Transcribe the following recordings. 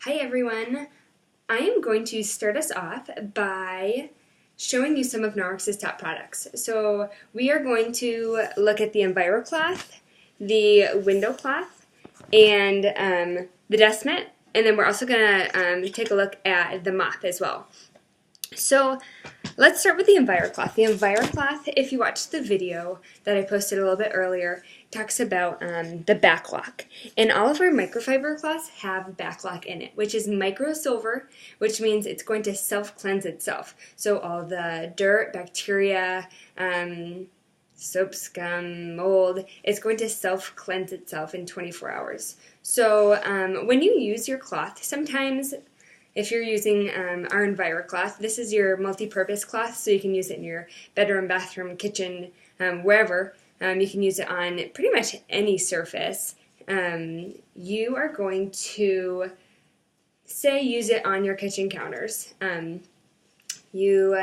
Hi everyone! I am going to start us off by showing you some of Norwex's top products. So we are going to look at the EnviroCloth, the window cloth, and the dust mitt, and then we're also going to take a look at the mop as well. So let's start with the EnviroCloth. The EnviroCloth, if you watched the video that I posted a little bit earlier, talks about the back lock. And all of our microfiber cloths have back lock in it, which is micro silver, which means it's going to self-cleanse itself. So all the dirt, bacteria, soap, scum, mold, it's going to self-cleanse itself in 24 hours. So when you use your cloth, sometimes if you're using our EnviroCloth, this is your multi-purpose cloth, so you can use it in your bedroom, bathroom, kitchen, wherever. You can use it on pretty much any surface. You are going to, say, use it on your kitchen counters. You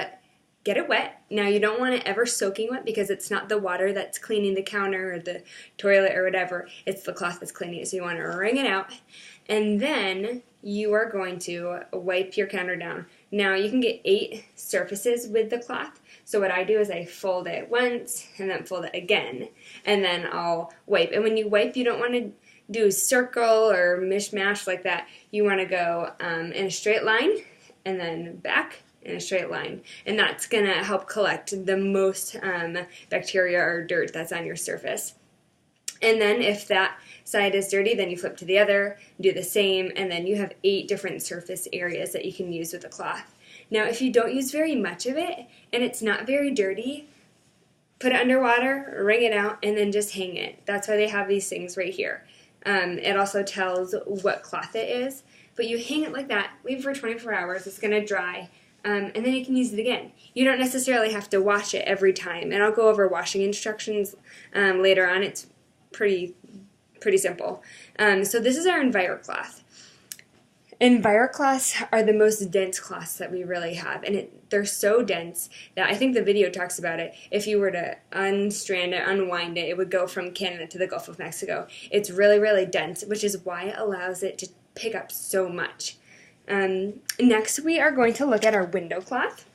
get it wet. Now you don't want it ever soaking wet because it's not the water that's cleaning the counter or the toilet or whatever. It's the cloth that's cleaning it. So you want to wring it out. And then you are going to wipe your counter down. Now you can get 8 surfaces with the cloth. So what I do is I fold it once and then fold it again. And then I'll wipe. And when you wipe, you don't want to do circle or mishmash like that. You want to go in a straight line and then back in a straight line. And that's going to help collect the most bacteria or dirt that's on your surface. And then if that side is dirty, then you flip to the other, do the same, and then you have 8 different surface areas that you can use with the cloth. Now if you don't use very much of it and it's not very dirty, put it underwater, wring it out, and then just hang it. That's why they have these things right here. It also tells what cloth it is, but you hang it like that, leave it for 24 hours, it's going to dry, and then you can use it again. You don't necessarily have to wash it every time, and I'll go over washing instructions later on. It's pretty simple. So this is our EnviroCloth. EnviroCloths are the most dense cloths that we really have, and they're so dense that I think the video talks about it. If you were to unstrand it, unwind it, it would go from Canada to the Gulf of Mexico. It's really, really dense, which is why it allows it to pick up so much. Next, we are going to look at our window cloth.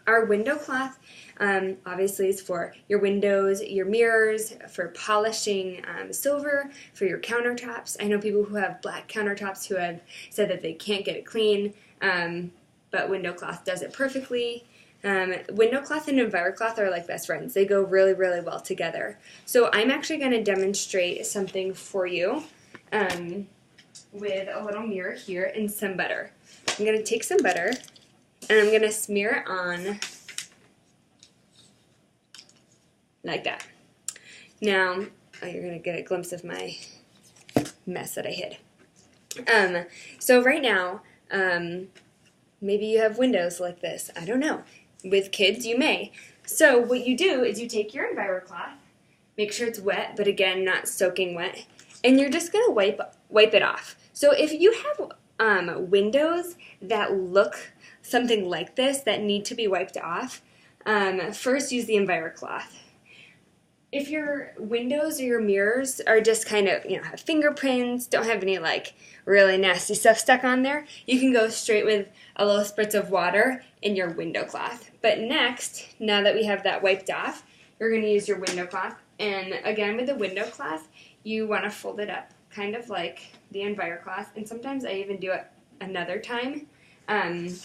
Our window cloth obviously is for your windows, your mirrors, for polishing silver, for your countertops. I know people who have black countertops who have said that they can't get it clean, but window cloth does it perfectly. Window cloth and EnviroCloth are like best friends. They go really, really well together. So I'm actually going to demonstrate something for you with a little mirror here and some butter. I'm going to take some butter and I'm going to smear it on like that. Now, you're going to get a glimpse of my mess that I hid. So right now, maybe you have windows like this. I don't know. With kids, you may. So what you do is you take your EnviroCloth, make sure it's wet, but again, not soaking wet, and you're just going to wipe it off. So if you have windows that look something like this that need to be wiped off, first use the EnviroCloth. If your windows or your mirrors are just kind of, have fingerprints, don't have any like really nasty stuff stuck on there, you can go straight with a little spritz of water in your window cloth. But next, now that we have that wiped off, you're going to use your window cloth. And again, with the window cloth, you want to fold it up, kind of like the EnviroCloth. And sometimes I even do it another time. And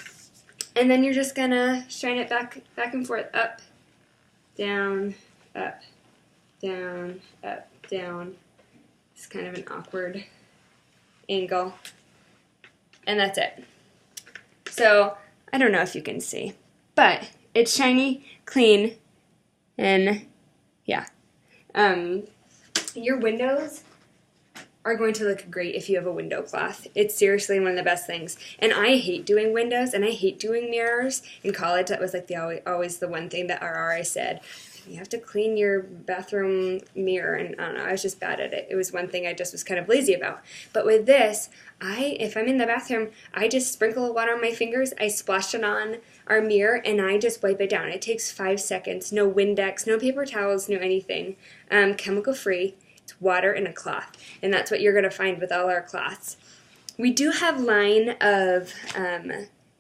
then you're just going to shine it back and forth, up, down, up, down, up, down. It's kind of an awkward angle. And that's it. So, I don't know if you can see, but it's shiny, clean, and yeah. Your windows are going to look great if you have a window cloth. It's seriously one of the best things. And I hate doing windows, and I hate doing mirrors. In college, that was like always the one thing that our RA said. You have to clean your bathroom mirror, and I don't know, I was just bad at it. It was one thing I just was kind of lazy about. But with this, if I'm in the bathroom, I just sprinkle water on my fingers, I splash it on our mirror, and I just wipe it down. It takes 5 seconds, no Windex, no paper towels, no anything. Chemical free, it's water and a cloth, and that's what you're going to find with all our cloths. we do have line of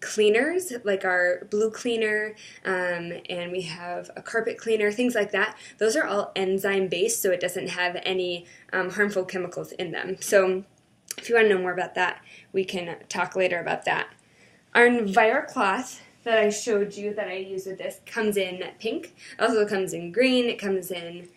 cleaners, like our blue cleaner, and we have a carpet cleaner, things like that. Those are all enzyme based, so it doesn't have any harmful chemicals in them. So if you want to know more about that, we can talk later about that. Our EnviroCloth that I showed you that I use with this comes in pink. It also comes in green. It comes in,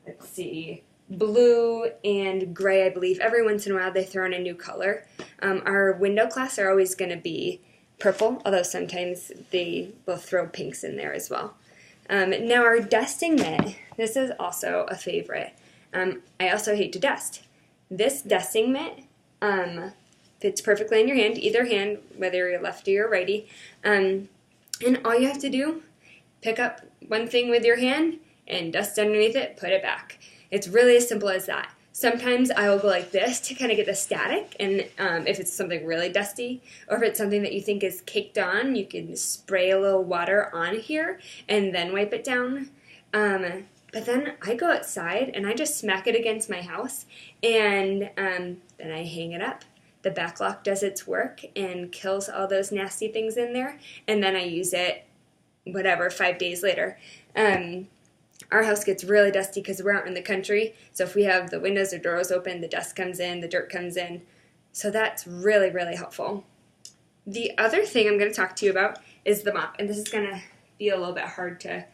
let's see, blue and gray, I believe. Every once in a while they throw in a new color. Our window cloths are always going to be purple, although sometimes they will throw pinks in there as well. Now our dusting mitt, this is also a favorite. I also hate to dust. This dusting mitt fits perfectly in your hand, either hand, whether you're lefty or righty. And all you have to do, pick up one thing with your hand and dust underneath it, put it back. It's really as simple as that. Sometimes I will go like this to kind of get the static, and if it's something really dusty, or if it's something that you think is caked on, you can spray a little water on here and then wipe it down. But then I go outside and I just smack it against my house, and then I hang it up. The back lock does its work and kills all those nasty things in there, and then I use it, 5 days later. Our house gets really dusty because we're out in the country, so if we have the windows or doors open, the dust comes in, the dirt comes in, so that's really, really helpful. The other thing I'm going to talk to you about is the mop, and this is going to be a little bit hard to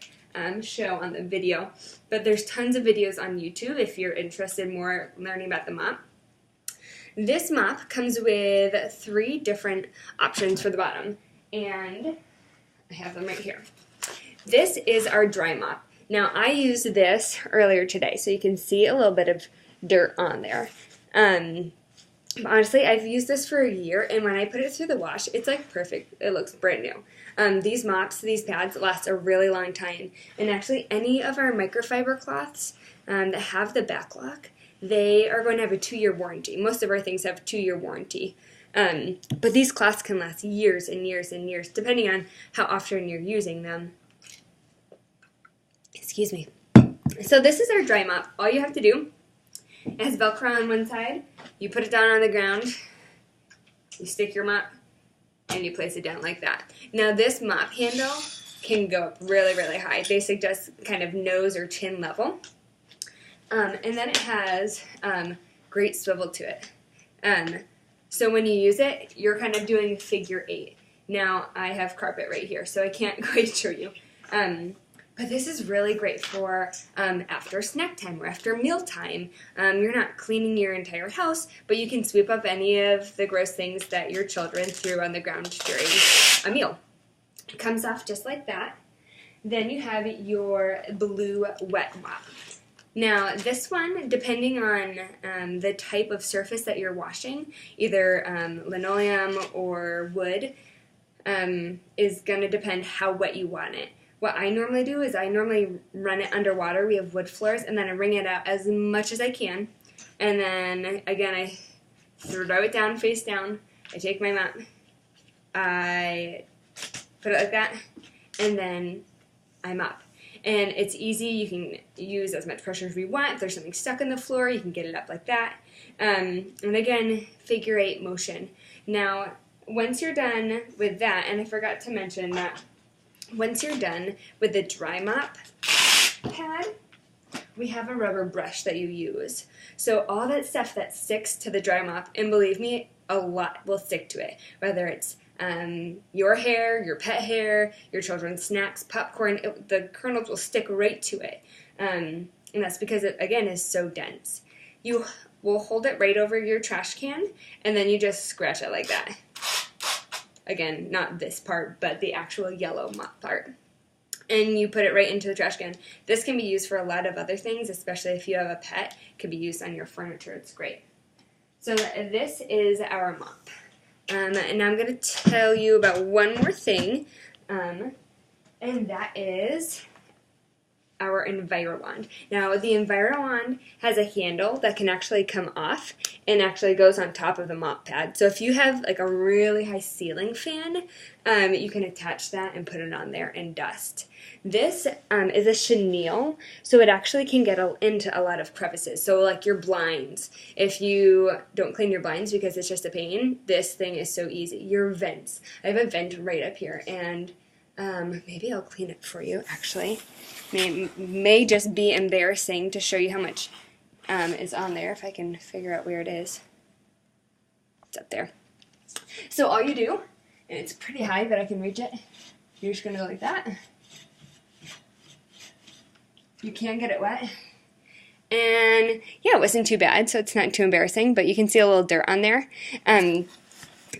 show on the video, but there's tons of videos on YouTube if you're interested in more learning about the mop. This mop comes with 3 different options for the bottom, and I have them right here. This is our dry mop. Now, I used this earlier today, so you can see a little bit of dirt on there. Honestly, I've used this for a year, and when I put it through the wash, it's like perfect. It looks brand new. These mops, these pads last a really long time, and actually any of our microfiber cloths that have the back lock, they are going to have a 2-year warranty. Most of our things have a 2-year warranty. But these cloths can last years and years and years, depending on how often you're using them. Excuse me. So this is our dry mop. All you have to do, it has Velcro on one side, you put it down on the ground, you stick your mop, and you place it down like that. Now this mop handle can go up really, really high. They suggest kind of nose or chin level. And then it has great swivel to it. So when you use it, you're kind of doing figure 8. Now I have carpet right here, so I can't quite show you. But this is really great for after snack time or after meal time. You're not cleaning your entire house, but you can sweep up any of the gross things that your children threw on the ground during a meal. It comes off just like that. Then you have your blue wet mop. Now this one, depending on the type of surface that you're washing, either linoleum or wood, is going to depend how wet you want it. What I normally do is I normally run it underwater. We have wood floors, and then I wring it out as much as I can. And then, again, I throw it down face down. I take my mop. I put it like that, and then I mop. And it's easy. You can use as much pressure as you want. If there's something stuck in the floor, you can get it up like that. And again, figure 8 motion. Now, once you're done with that, and I forgot to mention that once you're done with the dry mop pad, we have a rubber brush that you use. So all that stuff that sticks to the dry mop, and believe me, a lot will stick to it, whether it's your hair, your pet hair, your children's snacks, popcorn, the kernels will stick right to it. And that's because it, again, is so dense. You will hold it right over your trash can, and then you just scratch it like that. Again, not this part, but the actual yellow mop part. And you put it right into the trash can. This can be used for a lot of other things, especially if you have a pet. It can be used on your furniture. It's great. So this is our mop. And now I'm going to tell you about one more thing, and that is our EnviroWand. Now the EnviroWand has a handle that can actually come off and actually goes on top of the mop pad. So if you have like a really high ceiling fan, you can attach that and put it on there and dust. This is a chenille, so it actually can get into a lot of crevices. So like your blinds, if you don't clean your blinds because it's just a pain, this thing is so easy. Your vents, I have a vent right up here, and maybe I'll clean it for you actually. May just be embarrassing to show you how much is on there, if I can figure out where it is. It's up there. So all you do, and it's pretty high but I can reach it, you're just going to go like that. You can get it wet. And yeah, it wasn't too bad, so it's not too embarrassing, but you can see a little dirt on there.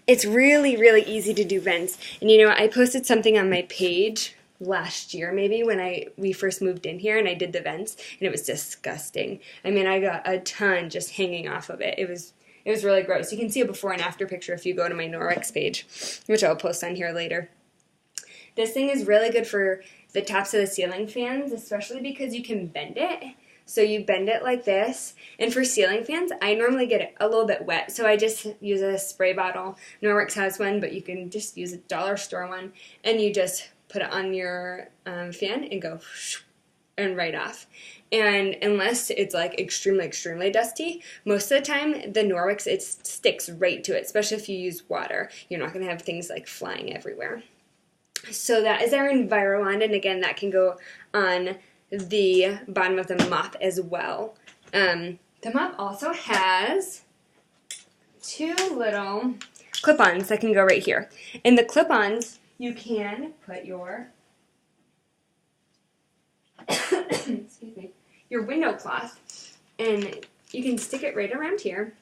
It's really, really easy to do vents. And you know, I posted something on my page last year maybe when we first moved in here, and I did the vents, and it was disgusting. I mean, I got a ton just hanging off of it. It was really gross. You can see a before and after picture if you go to my Norwex page, which I'll post on here later. This thing is really good for the tops of the ceiling fans, especially because you can bend it. So you bend it like this, and for ceiling fans, I normally get it a little bit wet, so I just use a spray bottle. Norwex has one, but you can just use a dollar store one, and you just put it on your fan and go and right off. And unless it's like extremely, extremely dusty, most of the time the Norwex, it sticks right to it, especially if you use water. You're not going to have things like flying everywhere. So that is our EnviroWand, and again, that can go on the bottom of the mop as well. The mop also has two little clip-ons that can go right here. In the clip-ons, you can put your excuse me, your window cloth, and you can stick it right around here,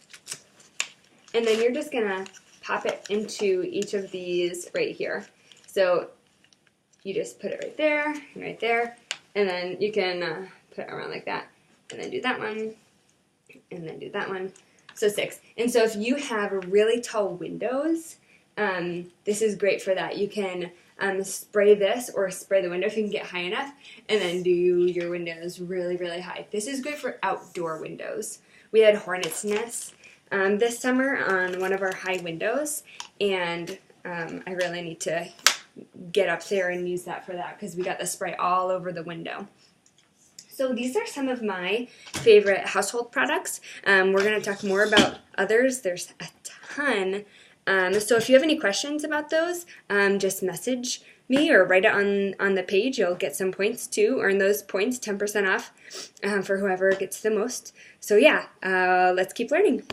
and then you're just gonna pop it into each of these right here. So you just put it right there, and then you can put it around like that, and then do that one, and then do that one. So 6. And so if you have really tall windows, this is great for that. You can spray this or spray the window if you can get high enough, and then do your windows really, really high. This is great for outdoor windows. We had hornet's nests this summer on one of our high windows, and I really need to get up there and use that for that because we got the spray all over the window. So these are some of my favorite household products. We're going to talk more about others. There's a ton. So if you have any questions about those, just message me or write it on the page. You'll get some points too. Earn those points, 10% off for whoever gets the most. So yeah, let's keep learning.